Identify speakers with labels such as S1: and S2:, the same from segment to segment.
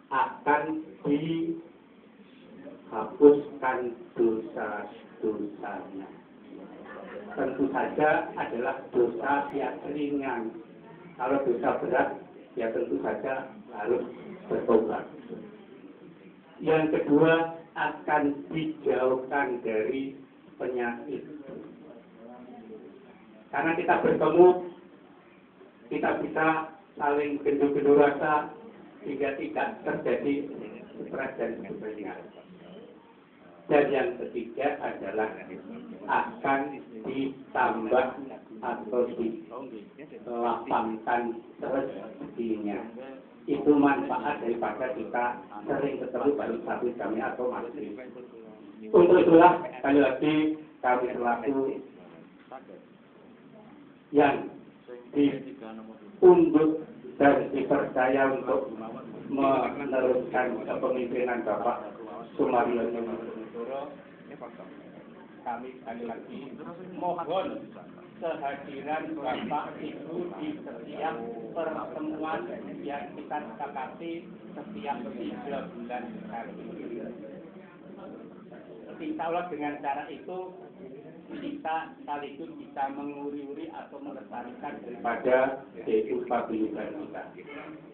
S1: akan dihapuskan dosa-dosanya. Tentu saja adalah dosa yang ringan. Kalau dosa berat, ya tentu saja harus bertobat. Yang kedua, akan dijauhkan dari penyakit. Karena kita bertemu, kita bisa saling gendu-gendu rasa sehingga tidak terjadi stres dan sebagainya. Dan yang ketiga adalah akan ditambah atau dilapangkan rezekinya. Itu manfaat daripada kita sering ketemu baru satu jamnya atau maghrib. Untuk itulah sekali lagi kami selaku yang diundut dan dipercaya untuk meneruskan kepemimpinan Bapak Sumaryono Diponegoro, kami sekali lagi mohon kehadiran Bapak Ibu di setiap pertemuan yang kita sepakati setiap 3 bulan sekali. Insya Allah dengan cara itu kita sekaligus bisa menguri-uri atau melestarikan daripada yaitu paguyuban kita.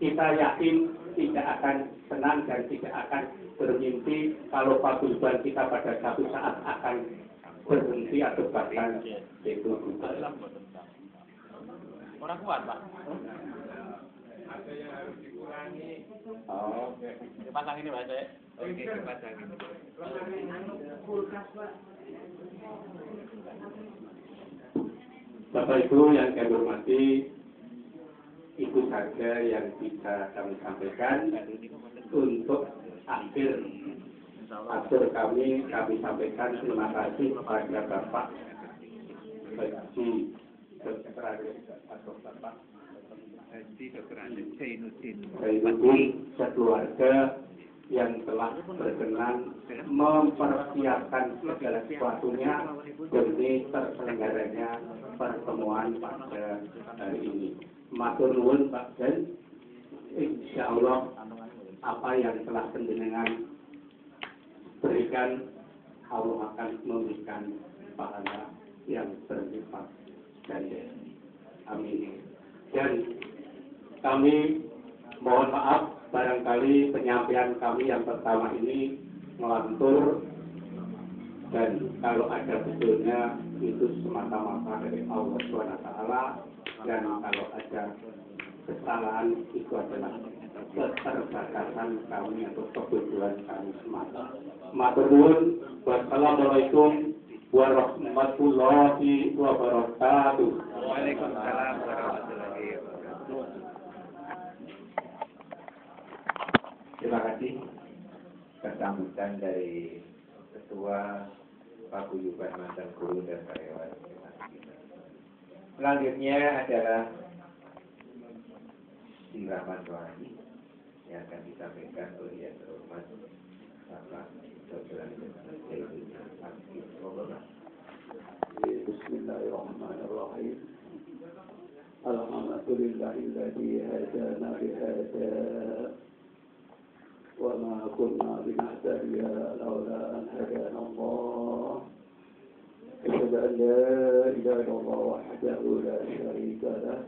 S1: Kita yakin tidak akan senang dan tidak akan bermimpi kalau paguyuban kita pada satu saat akan berhenti atau bahkan yaitu orang kuat, Pak. Ada yang harus dikurangi. Oh, oke. Dipasang ini, Pak. Oke, dipasang ini. Kulkas, Pak. Bapak Ibu yang kami hormati, itu saja yang bisa kami sampaikan. Untuk akhir kami sampaikan terima kasih kepada Bapak Haji Dr. atau Bapak Haji Dr. Zainuddin sekeluarga yang telah berkenan mempersiapkan segala sesuatunya demi terselenggaranya pertemuan pada hari ini. Matur nuwun Pak Dan, insya Allah apa yang telah panjenengan berikan Allah akan memberikan pahala yang berlipat ganda. Amin. Dan kami mohon maaf barangkali penyampaian kami yang pertama ini melantur dan kalau ada betulnya itu semata-mata dari Allah SWT dan kalau ada kesalahan itu adalah keterbatasan kami atau kebetulan kami semata. Matur nuwun. Wassalamualaikum warahmatullahi wabarakatuh. Waalaikumsalam warahmatullahi wabarakatuh. Terima kasih kesambutan dari Ketua Paguyuban Mantan Guru dan Karyawan. Selanjutnya adalah siraman rohani yang akan disampaikan oleh Yang Terhormat Bapak Dr. Bismillahirrahmanirrahim. Alhamdulillahilladzi hadana bihada wa ma kunna linahtadiya laula an hadana Allah. Asyhadu an la ilaha illallah wahdahu la syarika lah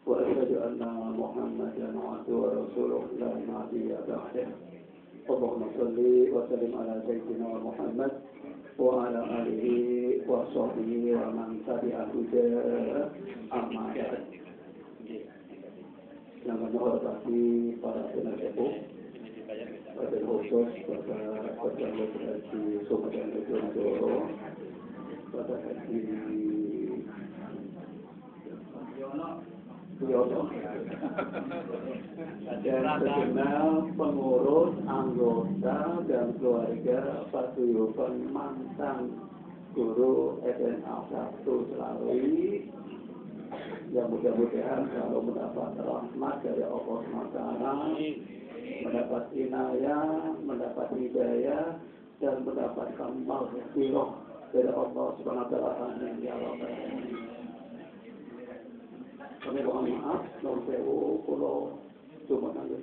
S1: wa asyhadu anna Muhammadan abduhu wa rasuluh la nabiyya ba'dah. Allahumma shalli wa sallim ala sayyidina Muhammad wa ala alihi wa sahbihi wa man tabi'ahu amma ba'd. Yang menghormati para penasihat pada khusus Bapak Dr. Haji Sumaryono Diponegoro, Bapak Haji Suyono, dan segenap pengurus, anggota dan keluarga paguyuban mantan guru SMA 1 Selawi yang mudah-mudahan selalu mendapat rahmat dari Allah SWT, mendapat inayah, mendapat hidayah, dan mendapatkan maghfirah dari Allah SWT. Amin ya rabbal alamin. Kami mohon maaf, non sewu kulo cuma nanti.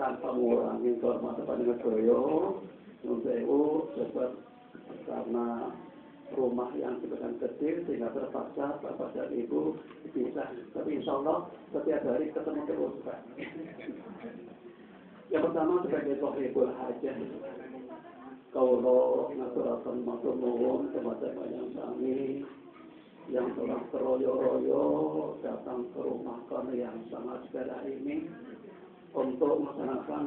S1: tanpa mengurangi kehormatan panjenengan sedaya nyuwun sewu sebab karena rumah yang sebenarnya kecil sehingga terpaksa bapak dan ibu dipisah. Tapi insya Allah setiap hari ketemu terus Pak. Yang pertama sebagai sohibul hajah, kaulo ngaturaken matur nuwun kepada panjenengan sami yang telah teroyo-royo datang ke rumah kami yang sangat spesial ini untuk melaksanakan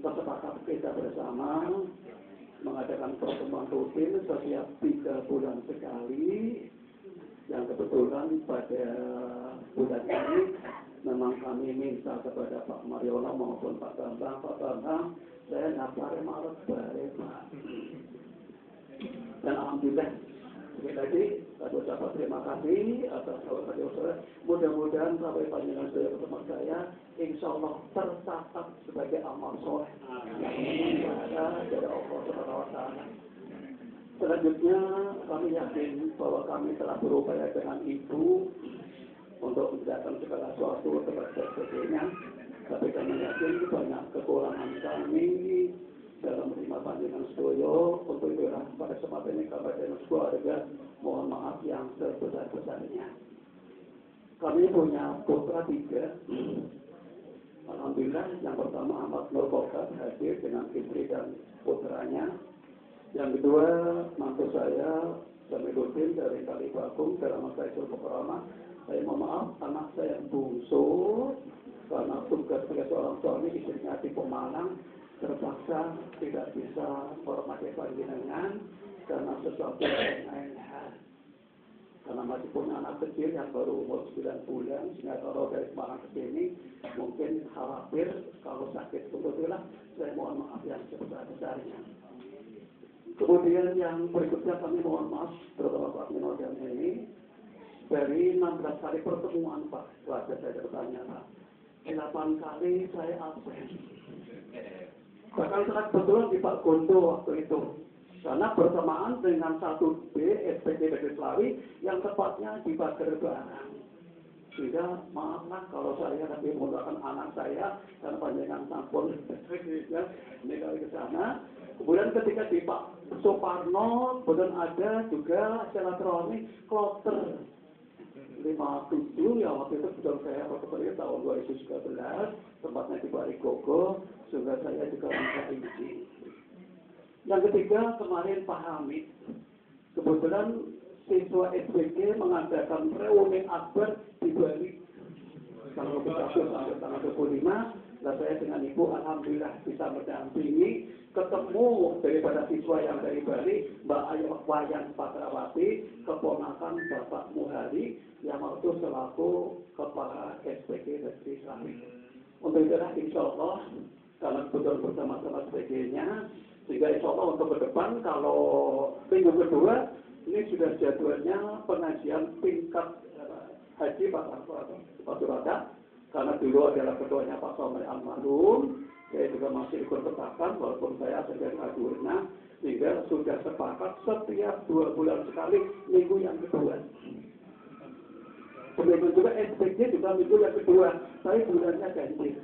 S1: kesepakatan kita bersama mengadakan pertemuan rutin setiap 3 bulan sekali, yang kebetulan pada bulan ini memang kami minta kepada Pak Mariono maupun Pak Bambang, saya daftar Maret bare Pak. Dan alhamdulillah sekali lagi saya ucapkan terima kasih atas saudara-saudara. Mudah-mudahan sampai panjenengan saya bersama saya, insya Allah tercatat sebagai amal soleh yang ada dari Allah Subhanahu Wa Taala. Selanjutnya kami yakin bahwa kami telah berupaya dengan Ibu untuk menjelaskan segala sesuatu kepada sebagainya. Tapi kami yakin banyak kekurangan kami dalam menerima panjenengan sedaya. Untuk itu pada kesempatan ini kami dengan keluarga mohon maaf yang sebesar-besarnya. Kami punya putra 3. Alhamdulillah yang pertama Ahmad Nur Kokat hadir dengan istri dan putranya. Yang kedua mantu saya Jamiluddin dari Kalibagung dalam Masyarakat Pokrama. Saya mohon maaf anak saya yang bungsu karena tugas sebagai seorang suami istrinya di Pemalang terpaksa tidak bisa menghormati panjenengan karena sesuatu yang lain hal. Karena masih punya anak kecil yang baru umur 9 bulan, sehingga kalau dari Semarang ke sini mungkin khawatir kalau sakit. Kebetulan saya mohon maaf yang sebesar-besarnya. Kemudian yang berikutnya kami mohon maaf terutama Pak Mino dan ini dari 16 kali pertemuan Pak, wajar saya bertanya Pak, 8 kali saya absen. Bahkan sangat kebetulan di Pak Gondo waktu itu. Karena bersamaan dengan 1B SPG Negeri Selawi yang tepatnya di Pager Barang. Sehingga maaflah kalau saya lebih menggunakan anak saya karena panjangan sampun ya, ini kali ke sana. Kemudian ketika di Pak Suparno, kemudian ada juga silaturahmi kloter 57 yang waktu itu betul saya berkepentingan tahun 2013, tempatnya di Barigogo, sehingga saya juga minta izin. Yang ketiga kemarin Pak Hamid, kebetulan siswa SPG mengadakan reuni akbar di Bali tanggal 21 sampai tanggal 25, dan saya dengan Ibu alhamdulillah bisa mendampingi ketemu daripada siswa yang dari Bali, Mbak Ayu Wayan Patrawati, keponakan Bapak Muhari yang waktu selaku kepala SPG Negeri Selawi. Untuk itulah insya Allah karena kebetulan bersama-sama SPG-nya, sehingga insya Allah untuk ke depan kalau minggu kedua ini sudah jadwalnya pengajian tingkat haji Pak Surada, karena dulu adalah ketuanya Pak Somai Almarhum, saya juga masih ikut sertakan walaupun saya sedang adurna, sehingga sudah sepakat setiap 2 bulan sekali minggu yang kedua. Demikian juga SPG juga minggu yang kedua, tapi bulannya ganjil.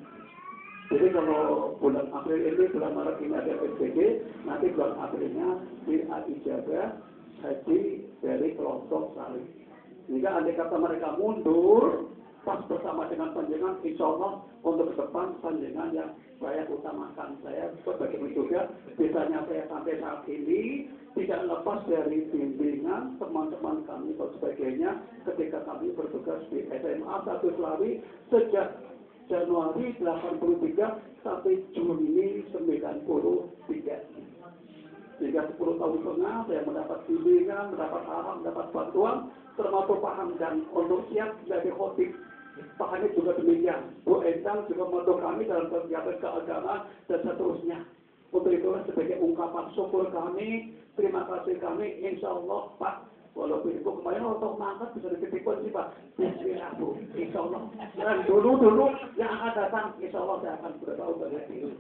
S1: Jadi kalau bulan April ini, bulan Maret ini ada SPG, nanti bulan Aprilnya di Al-Ijabah haji dari kelompok Salih. Jika andai kata mereka mundur, pas bersama dengan panjenengan, insya Allah untuk ke depan panjenengan yang saya utamakan. Saya sebagai juga, biasanya saya sampai saat ini tidak lepas dari bimbingan teman-teman kami dan sebagainya ketika kami bertugas di SMA 1 Selawi sejak Januari 83 sampai Juni 93. Sehingga 10 tahun setengah saya mendapat bimbingan, mendapat arah, mendapat bantuan, termasuk paham dan untuk siap menjadi khotib. Pak Hanif juga demikian. Bu Endang juga membantu kami dalam kegiatan keagamaan dan seterusnya. Untuk itulah sebagai ungkapan syukur kami, terima kasih kami, insya Allah Pak. Walaupun Ibu kemarin untuk mangkat bisa diketipuan sih Pak. Bismillah Bu, insya Allah. Dan dulu yang akan datang, insya Allah saya akan beritahu banyak itu.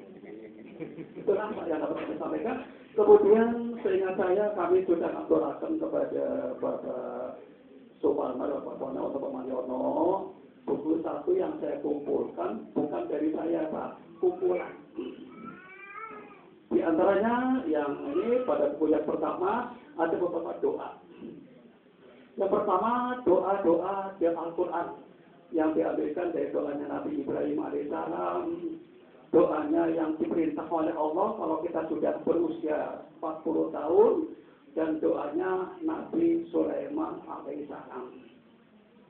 S1: Itulah Pak yang dapat kami sampaikan. Kemudian seingat saya kami sudah ngatorakan kepada Bapak Suparno, Bapak Pono, Bapak Mariono, buku 1 yang saya kumpulkan bukan dari saya Pak, kumpulan. Di antaranya yang ini pada buku yang pertama ada beberapa doa. Yang pertama doa-doa di Al-Quran yang diambilkan dari doanya Nabi Ibrahim alaihissalam, doanya yang diperintah oleh Allah kalau kita sudah berusia 40 tahun, dan doanya Nabi Sulaiman alaihissalam.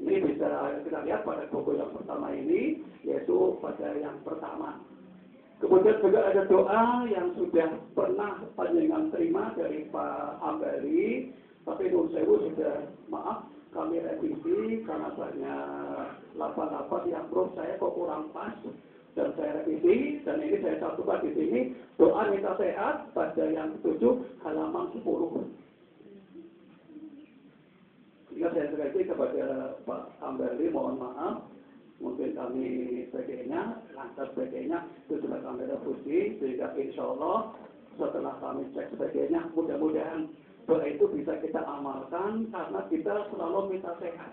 S1: Ini bisa kita lihat pada buku yang pertama ini, yaitu pada yang pertama. Kemudian juga ada doa yang sudah pernah panjenengan terima dari Pak Ambari, tapi Nur Sewu sudah, maaf, kami revisi karena banyak lapan-lapan yang menurut saya kok kurang pas, dan saya revisi, dan ini saya satukan di sini, doa minta sehat pada yang 7 halaman 10. Jika saya sekali kepada Pak Ambari, mohon maaf, mungkin kami sebagainya, lantas sebagainya, itu sudah kami revisi, sehingga insya Allah setelah kami cek sebagainya, mudah-mudahan doa itu bisa kita amalkan karena kita selalu minta sehat.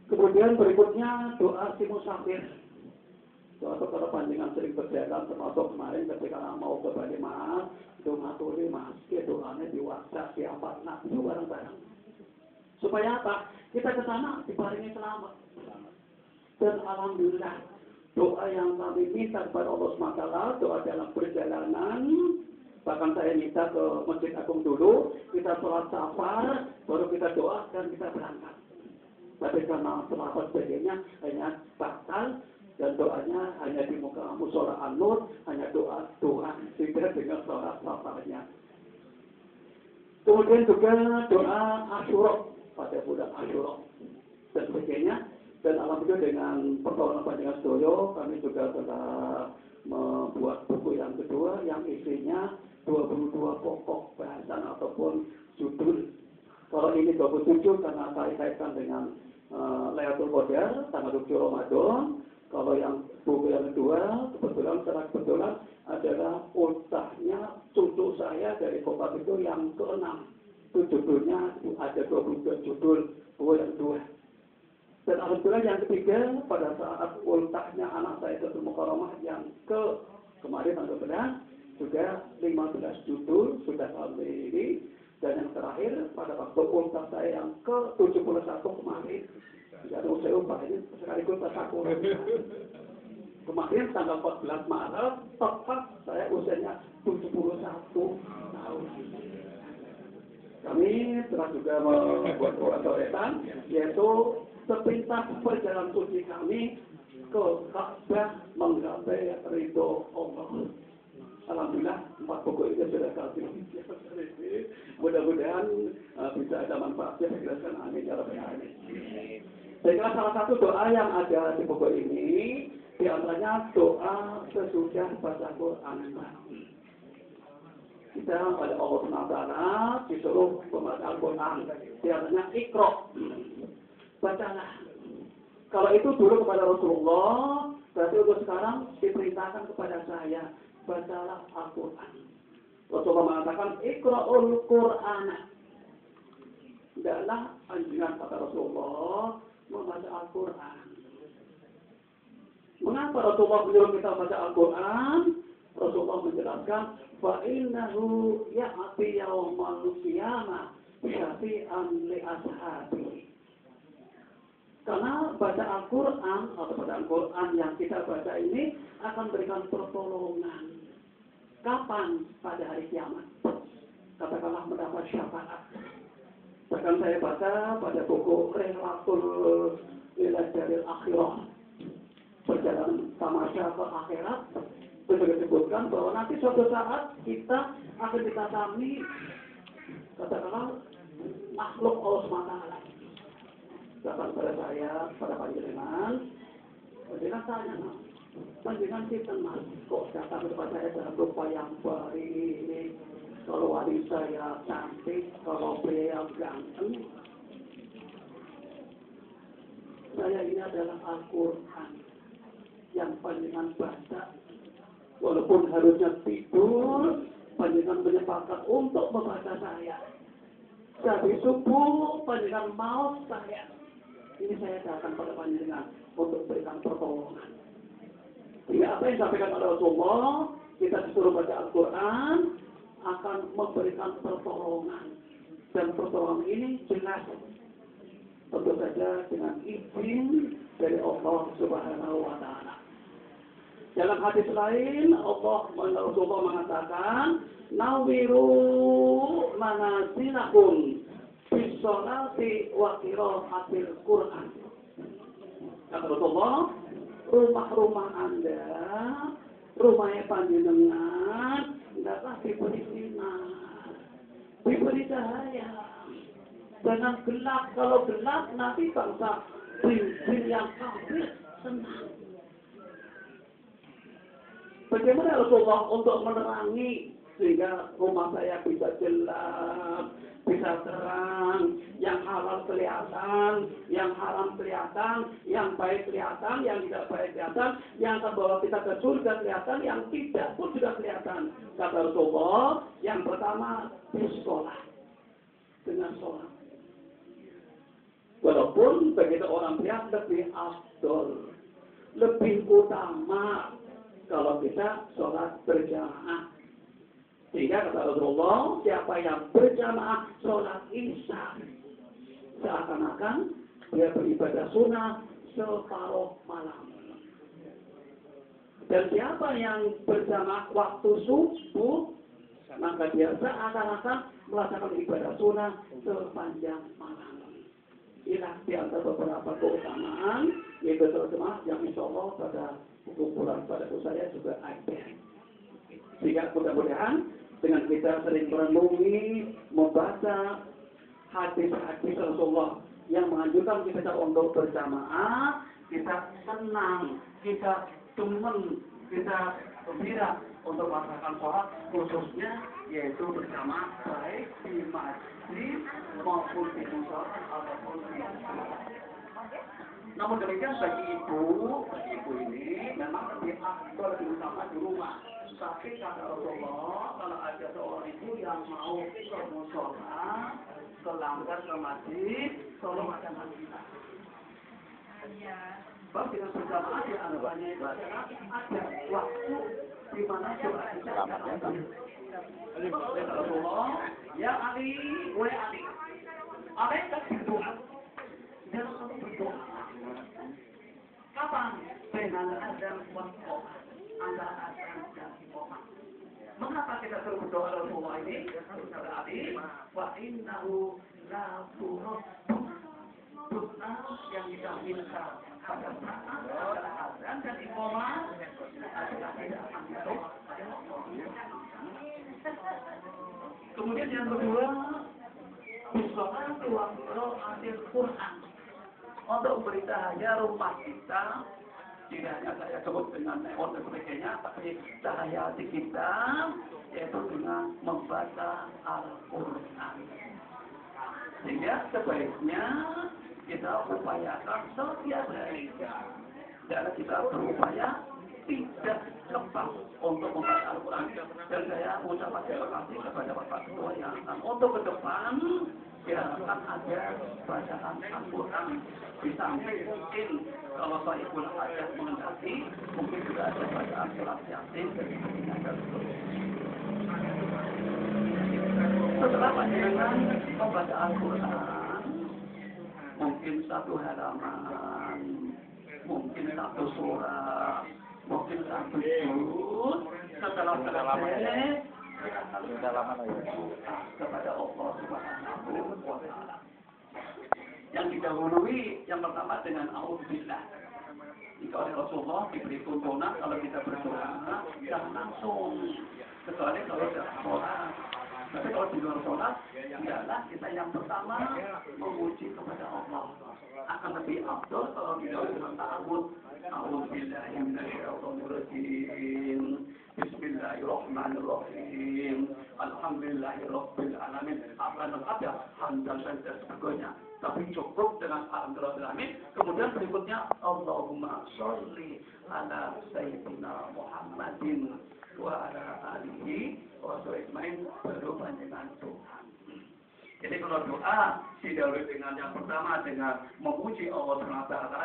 S1: Kemudian berikutnya doa si musafir. Doa kalau panjangan sering berjalan, termasuk kemarin ketika mau ke Bali Mas, doa tuli Mas, doanya diwaksa siapa nak itu bareng-bareng. Supaya apa? Kita ke sana diparingi selamat. Dan alhamdulillah doa yang kami minta kepada Allah SWT, doa dalam perjalanan, bahkan saya minta ke Masjid Agung dulu, kita sholat safar, baru kita doa dan kita berangkat. Tapi karena selafat sebagainya hanya batal, dan doanya hanya di muka musola An-Nur, hanya doa tidak dengan sholat safarnya. Kemudian juga doa Asyura pada bulan Asyura dan sebagainya. Dan alhamdulillah dengan pertolongan panjenengan sedaya, kami juga telah membuat buku yang kedua yang isinya 22 pokok bahasan ataupun judul. Kalau ini 27 karena saya kaitkan dengan Lailatul Qadar tanggal 7 Ramadan. Kalau yang buku yang kedua kebetulan adalah ultahnya cucu saya dari kota itu yang ke-6. Itu judulnya ada 22 judul buku yang kedua. Dan alhamdulillah yang ketiga pada saat ultahnya anak saya ke Mukarramah yang kemarin tanggal 11 juga 15 judul sudah kami ini. Dan yang terakhir pada waktu ultah saya yang ke-71 kemarin, jadi saya ubah ini sekaligus aku. Kemarin tanggal 14 Maret tepat saya usianya 71 tahun. Kami telah juga membuat coretan, yaitu sepintas perjalanan suci kami ke Ka'bah menggapai ridho Allah. Alhamdulillah 4 buku itu sudah kami. Mudah-mudahan bisa ada manfaatnya. Saya jelaskan amin ya rabbal alamin. Saya kira salah satu doa yang ada di buku ini di antaranya doa sesudah baca Quran. Kita pada Allah SWT disuruh membaca Al-Quran. Di antaranya Iqra. Bacalah. Kalau itu dulu kepada Rasulullah, berarti untuk sekarang diperintahkan kepada saya. Bacalah Al-Quran. Rasulullah mengatakan Iqra'ul Quran. Tidaklah anjuran kata Rasulullah membaca Al-Quran. Mengapa Rasulullah menyuruh kita baca Al-Quran? Rasulullah menjelaskan fa'innahu ya'ati yawmal qiyamah syafi'an li ashabihi. Karena baca Al-Quran atau baca Al-Quran yang kita baca ini akan berikan pertolongan. Kapan? Pada hari kiamat. Katakanlah mendapat syafaat. Bahkan saya baca pada buku Rihlatul ila Daril Akhirah, perjalanan tamasya ke akhirat, itu disebutkan bahwa nanti suatu saat kita akan ditatami, katakanlah makhluk Allah SWT. Datang pada saya, pada panjenengan, panjenengan tanya, panjenengan kita mas, kok datang kepada saya dalam rupa yang baik ini, kalau wanita saya cantik, kalau pria ganteng. Saya ini adalah Al-Quran yang panjenengan baca, walaupun harusnya tidur, panjenengan menyempatkan untuk membaca saya. Jadi subuh panjenengan mau saya. Ini saya datang pada panjenengan untuk berikan pertolongan. Jadi apa yang disampaikan oleh Rasulullah, kita disuruh baca Al-Quran akan memberikan pertolongan. Dan pertolongan ini jelas tentu saja dengan izin dari Allah Subhanahu wa Ta'ala. Dalam hadis lain Rasulullah mengatakan, nawiru manasilakum bisolati wa qiraatil Quran. Kata Rasulullah, rumah-rumah Anda, rumahnya panjenengan, hendaklah diberi sinar, diberi cahaya. Jangan gelap, kalau gelap nanti bangsa jin yang kafir senang. Bagaimana Rasulullah untuk menerangi sehingga rumah saya bisa jelas, bisa terang, yang halal kelihatan, yang haram kelihatan, yang baik kelihatan, yang tidak baik kelihatan, yang akan bawa kita ke surga kelihatan, yang tidak pun juga kelihatan. Kata Rasulullah, yang pertama di sekolah dengan sholat. Walaupun begitu orang pria lebih afdol, lebih utama kalau kita sholat berjamaah. Sehingga kata Rasulullah, siapa yang berjamaah sholat isya, seakan-akan dia beribadah sunnah separuh malam. Dan siapa yang berjamaah waktu subuh, maka dia seakan-akan melaksanakan ibadah sunnah sepanjang malam. Inilah di antara beberapa keutamaan yaitu terjemah yang insya Allah pada kumpulan pada saya juga ada. Sehingga mudah-mudahan dengan kita sering merenungi, membaca hadis-hadis Rasulullah yang menganjurkan kita untuk berjamaah, kita senang, kita demen, kita gembira untuk melaksanakan sholat khususnya yaitu bersama baik di masjid maupun di musola ataupun di rumah. Namun demikian bagi ibu ini memang lebih afdal lebih utama di rumah. Tapi kata Rasulullah, kalau ada seorang ibu yang mau ke musola, ke langgar, ke masjid, tolong ada masjid. Sebab dengan berjamaah di antaranya itu adalah ada waktu di mana sholat itu akan kata Rasulullah, ya Ali, wahai Ali, mereka berdoa, jangan kamu berdoa. Kapan? Dengan azan waktu antara azan dan iqamah. Mengapa kita perlu berdoa Rasulullah ini? Kata Ali, wa innahu la turaddu. Doa yang kita minta pada saat antara azan dan iqamah adalah tidak akan ditolak. Kemudian yang kedua, Bismillahirrahmanirrahim wa qiraatil Quran. Untuk memberi cahaya rumah kita, tidak hanya saya sebut dengan neon dan sebagainya, tapi cahaya hati kita yaitu dengan membaca Al-Quran. Sehingga sebaiknya kita upayakan setiap hari. Dan kita berupaya tidak lepas untuk membaca Al-Quran. Dan saya mengucapkan terima kasih kepada Bapak Ketua yang untuk ke depan diharapkan ada bacaan Al-Quran. Di samping mungkin kalau Pak Ibu ada mengendaki, mungkin juga ada bacaan surat Yasin dan sebagainya. Setelah panjenengan membaca Al-Quran, mungkin satu halaman, mungkin satu surat, mungkin satu juz, setelah selesai kepada Allah Subhanahu wa Ta'ala. Yang didahului yang pertama dengan A'udzubillah. Jika oleh Rasulullah diberi tuntunan kalau kita berdoa jangan langsung, kecuali kalau sudah sholat. Tapi kalau di luar sholat, hendaklah kita yang pertama memuji kepada Allah. Akan lebih afdal kalau kita dengan ta'awud. A'udzubillahi minasyaitonirrajim. Bismillahirrahmanirrahim. Alhamdulillahirabbil alamin. Akan ada hamdan dan sebagainya. Tapi cukup dengan alhamdulillahirabbil alamin. Kemudian berikutnya Allahumma sholli ala sayyidina Muhammadin wa ala alihi wa sahbihi baru panjenengan Tuhan. Jadi kalau doa didahului dengan yang pertama dengan memuji Allah SWT,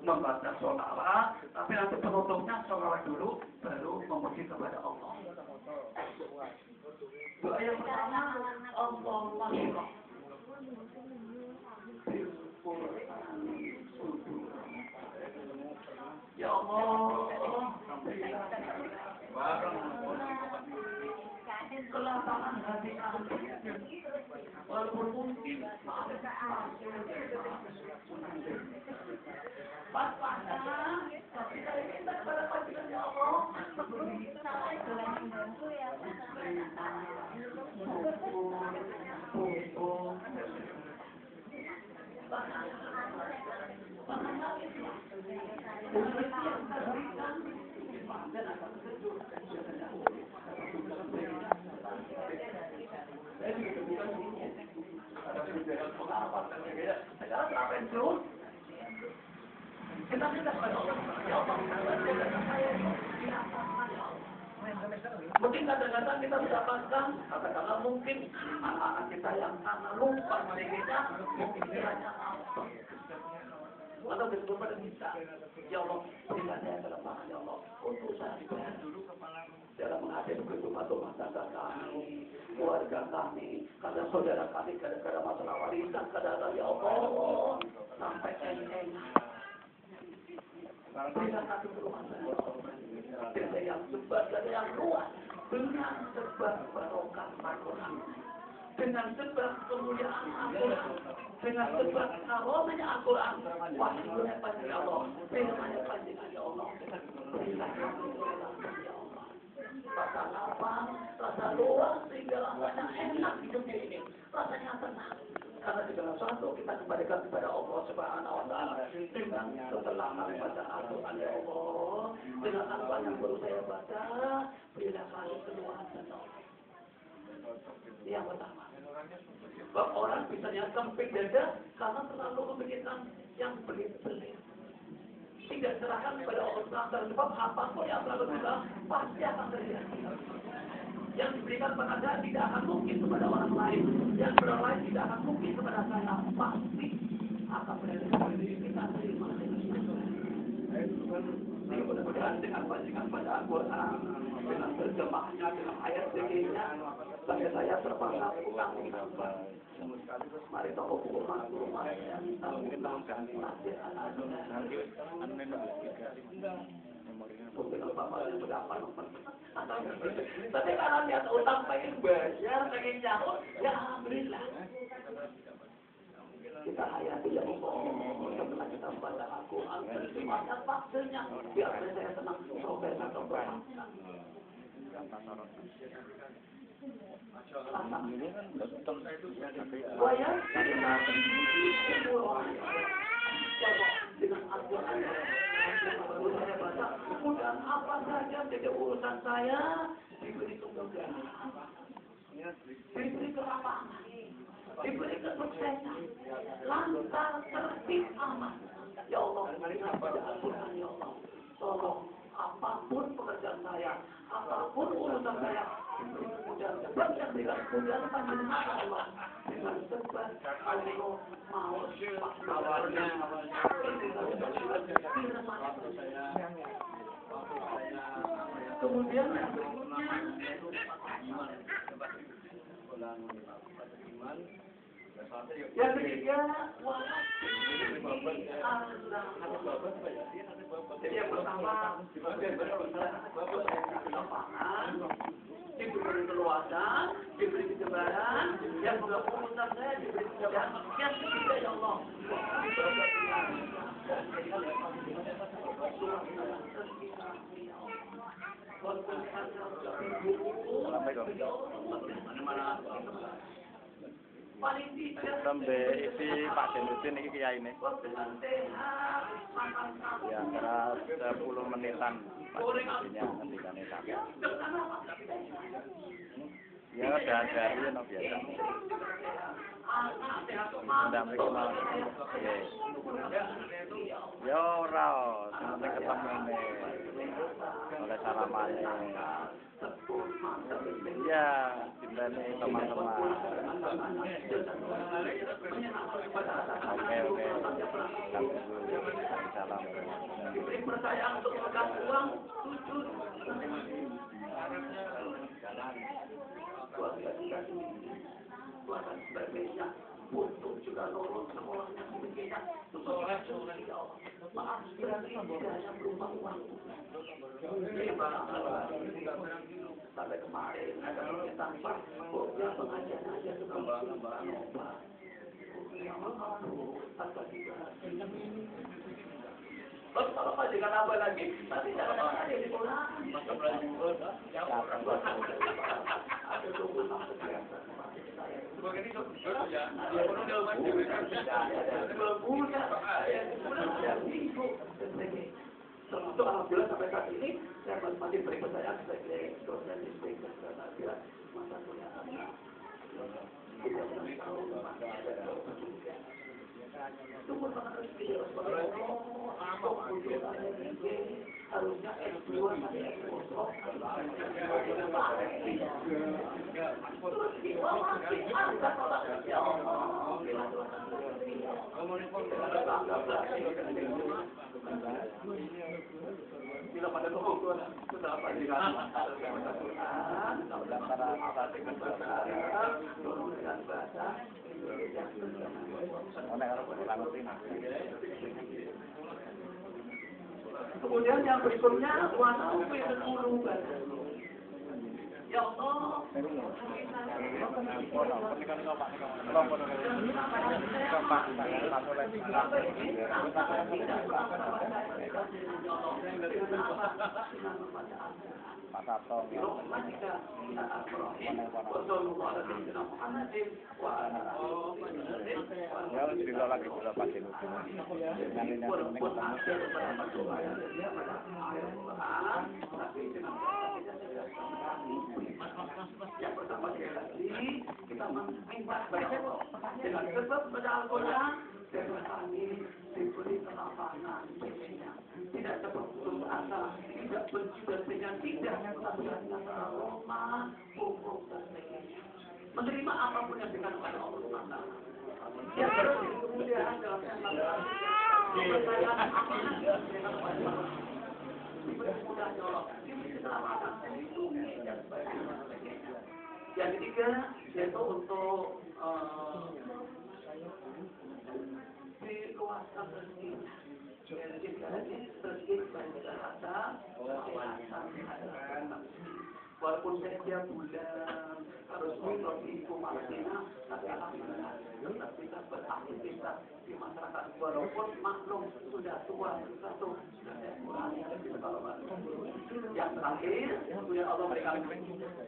S1: membaca sholawat, tapi nanti penutupnya sholawat dulu, baru memuji kepada Allah. Doa yang pertama, Allahumma sholawat. Ya Allah, kelapangan hati kami, walaupun mungkin pas-pasan, tapi saya minta kepada Tuhan ya Allah, kita minta kepada Allah, ya Allah, mungkin kadang-kadang kita mendapatkan, katakanlah mungkin anak-anak kita yang karena lupa mereka, mungkin kiranya apa? Atau betul pada kita, ya Allah, berikan saya kelemahan, ya Allah, untuk saya dalam menghadapi kehidupan rumah tangga kami, keluarga kami, karena saudara kami, kadang-kadang masalah warisan, kadang-kadang ya Allah, sampai enak. Berikan kami rumah tangga yang sebab dan yang luas, dengan sebab barokah Al-Quran, dengan sebab kemuliaan Al-Quran, dengan sebab aromanya Al-Quran, wahyunya panjang ya Allah, firmannya panjang ya Allah, berikan kami ya Allah, rasa lapang, rasa luas, sehingga rasanya enak hidupnya ini, rasanya tenang. Karena segala sesuatu kita kembalikan kepada Allah Subhanahu wa Ta'ala dengan setelah membaca Al-Quran ya Allah, dengan apa yang baru saya baca, berilah kami keluasan ya Allah. Yang pertama, bahwa orang bisanya sempit dada karena terlalu memikirkan yang belit-belit. Tidak serahkan kepada Allah, sebab apapun yang terlalu besar pasti akan terjadi. Yang diberikan kepada tidak akan mungkin kepada orang lain, yang orang lain tidak akan mungkin kepada saya, pasti akan berada di diri kita terima dengan ini mudah-mudahan dengan panjangan pada Al-Quran, dengan terjemahnya, dengan ayat sedihnya, bagi saya terpaksa pulang menambah. Mari tolong rumah yang nasib anak-anak. Mungkin bapaknya berapa nomor. Tapi kalau lihat utang pengen bayar, pengen nyaut, ya alhamdulillah. Kita hayati ya Allah, setelah kita baca Al-Quran, semuanya waktunya, biar saya senang progres atau berangkat. Waya, dengan Al-Quran, saya baca, kemudian apa saja jadi urusan saya, diberi kemudahan, diberi kelapangan, diberi kesuksesan, lancar, tertib, aman. Ya Allah, dengan pada Al-Quran, ya Allah, tolong apapun pekerjaan saya, apapun urusan saya, diberi kemudahan. Sebab yang berikan kemudahan panjenengan ya Allah, dengan sebab Allah mau awalnya kemudian yang berikutnya yang ketiga jadi yang pertama diberi keluasan, diberi kejebaran, yang urusan saya diberi kejebaran, yang ketiga ya Allah
S2: sampai isi Pak Denusin ini kiai ini ya kira 10 menitan Pak Denusinnya ngendikannya kakek ya dari no biasa mendampingi malah ya ora sementing ketemu nih oleh salamannya. Iya, kita nih teman-teman. Oke. Salam.
S1: Diberi percayaan untuk memegang uang, jujur. Keluarga kita sendiri, keluarga berbeda, untuk juga lulus sekolahnya berbeda. Maaf, berarti tidak hanya berupa uang. Sampai kemarin ada permintaan Pak, yang pengajian aja sudah lupa. Kalau majikan apa lagi, nanti jangan ada di bola. Ada 26 kegiatan. Termasuk alhamdulillah sampai saat ini saya masih beri kepercayaan sebagai dosen di SPK karena dia masa kuliah anak 13 tahun syukur banget rezeki harusnya S2 sampai S1 terus kita masih ada tolak ya Allah bila pada kebutuhan sudah apa dengan kemudian yang berikutnya warna UP10 ya Allah yang pertama sekali kita minta kepada Allah dengan sebab pada Al-Quran dengan kami diberi kelapangan tidak terputus asa tidak benci dan dengan tidak tapi hanya rahmat hukum dan sebagainya menerima apapun yang dikatakan oleh Allah SWT yang kemudian dalam yang ketiga yaitu untuk dikeluarkan rezeki rezeki pada harta walaupun saya tiap bulan harus kontrol di Palestina tapi alhamdulillah tetap bisa beraktivitas di masyarakat walaupun maklum sudah tua satu sudah saya kurangi yang terakhir kemudian Allah berikan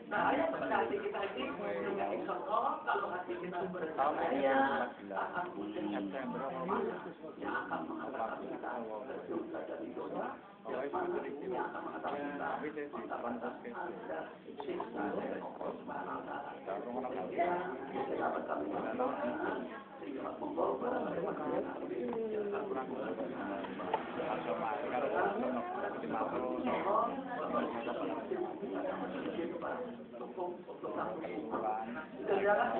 S1: saya kepada hati kita ini sehingga insya Allah kalau hati kita bercahaya akan muncul yang akan mengatakan kita berdosa dari dosa yang akan mengatakan kita mengatakan ada siksa dari Allah Subhanahu wa Ta'ala sehingga dapat kami melakukan sehingga membawa para mereka yang akan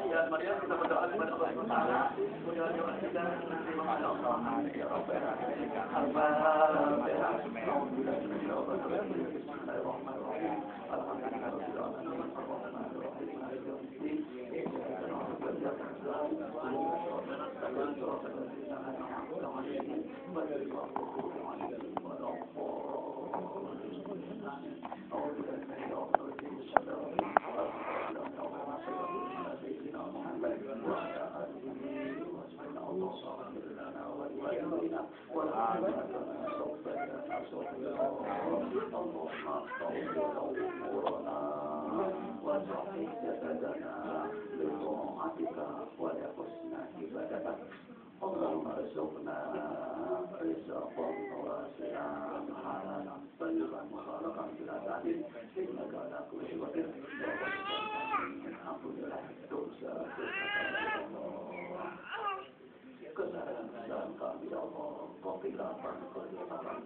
S1: dan Maria kita berdoa kepada Allah Taala mudah doa kita diterima oleh اللهم ارزقنا رزقا واسعا حلالا طيبا مباركا بلا تعديل انك على كل شيء قدير الحمد لله kesalahan kami ya Allah, kehilapan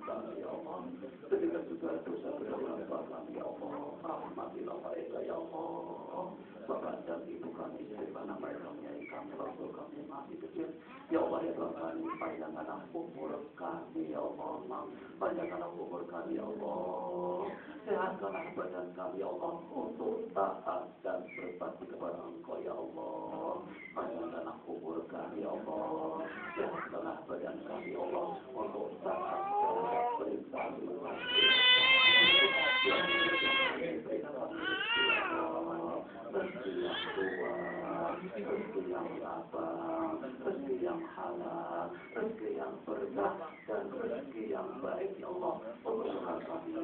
S1: kami ya Allah, Berikan juga dosa kedua kami ya Allah. Rahmatilah mereka ya Allah. Bapak dan ibu kami, sebagaimana mereka menyayangi kami, waktu kami masih kecil. Ya Allah ya Tuhan kami, panjangkanlah umur kami ya Allah. Panjangkanlah umur kami ya Allah. Sehatkanlah badan kami ya Allah untuk taat dan berbakti kepada Engkau ya Allah. Panjangkanlah umur kami ya Allah. Sehatkanlah badan kami ya Allah untuk taat terhadap perintah-Mu. Rezeki yang tua, rezeki yang lapang, rezeki yang halal, rezeki yang berkah, dan rezeki yang baik ya Allah. Untuk kami ya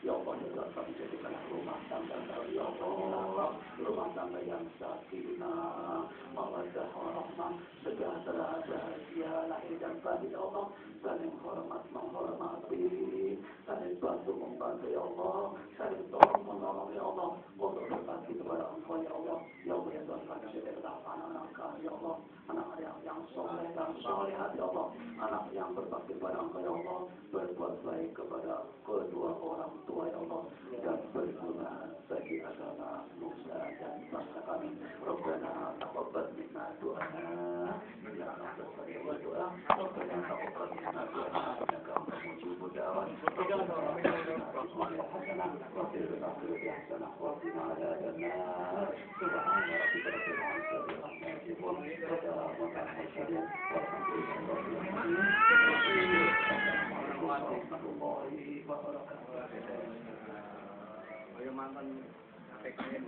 S1: Allah juga kami jadikan rumah tangga kami ya Allah, rumah tangga yang sakinah, mawaddah warahmah, sejahtera, bahagia, lahir dan batin ya Allah. Saling hormat menghormati, saling bantu membantu ya Allah, saling tolong menolong ya Allah, untuk berbakti kepada Engkau ya Allah. Ya Allah ya Tuhan kami sediakan anak-anak kami ya Allah, anak yang soleh dan solehat ya Allah, anak yang berbakti kepada Engkau ya Allah, berbuat baik kepada kedua orang tua ya Allah, dan berguna bagi agama, nusa dan bangsa kami. Rabbana taqabbal minna du'ana, innaka antas samiul du'a, Rabbana taqabbal minna du'ana, innaka antal mujibud da'wat, Rabbana atina hasanah wa fil akhirati hasanah wa qina adzabannar. Subhana rabbika rabbil izzati amma yasifun, wa salamun alal mursalin, walhamdulillahi rabbil alamin. Warahmatullahi wabarakatuh.
S2: Ayo mantan PKN.